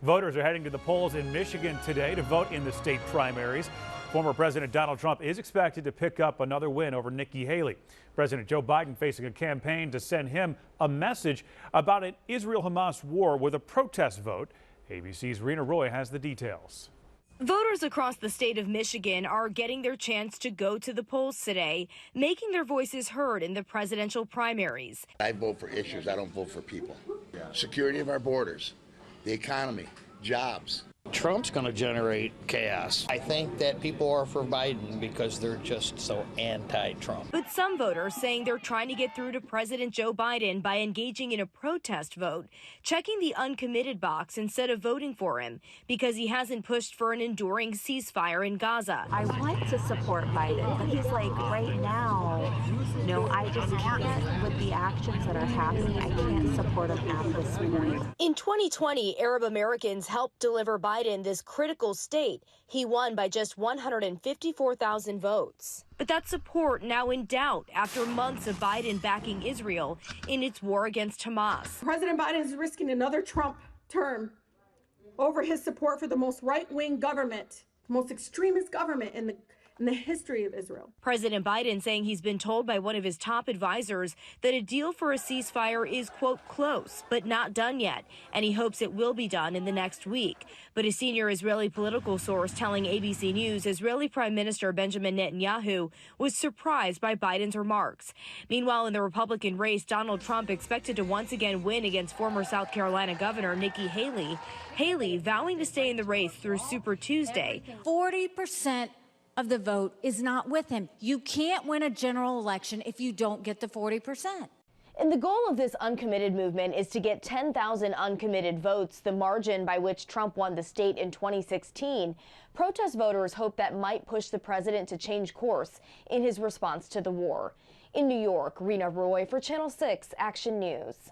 Voters are heading to the polls in Michigan today to vote in the state primaries. Former President Donald Trump is expected to pick up another win over Nikki Haley. President Joe Biden facing a campaign to send him a message about an Israel-Hamas war with a protest vote. ABC's Rena Roy has the details. Voters across the state of Michigan are getting their chance to go to the polls today, making their voices heard in the presidential primaries. I vote for issues. I don't vote for people. Security of our borders, the economy, jobs. Trump's going to generate chaos. I think that people are for Biden because they're just so anti-Trump. But some voters saying they're trying to get through to President Joe Biden by engaging in a protest vote, checking the uncommitted box instead of voting for him because he hasn't pushed for an enduring ceasefire in Gaza. I want to support Biden, but he's like, right now, no, I just can't. With the actions that are happening, I can't support him at this point. In 2020, Arab Americans helped deliver Biden this critical state. He won by just 154,000 votes. But that support now in doubt after months of Biden backing Israel in its war against Hamas. President Biden is risking another Trump term over his support for the most right-wing government, the most extremist government in the history of Israel. President Biden saying he's been told by one of his top advisors that a deal for a ceasefire is, quote, close, but not done yet, and he hopes it will be done in the next week. But a senior Israeli political source telling ABC News Israeli Prime Minister Benjamin Netanyahu was surprised by Biden's remarks. Meanwhile, in the Republican race, Donald Trump expected to once again win against former South Carolina Governor Nikki Haley. Haley vowing to stay in the race through Super Tuesday. 40% of the vote is not with him. You can't win a general election if you don't get the 40%. And the goal of this uncommitted movement is to get 10,000 uncommitted votes, the margin by which Trump won the state in 2016. Protest voters hope that might push the president to change course in his response to the war. In New York, Rena Roy for Channel 6 Action News.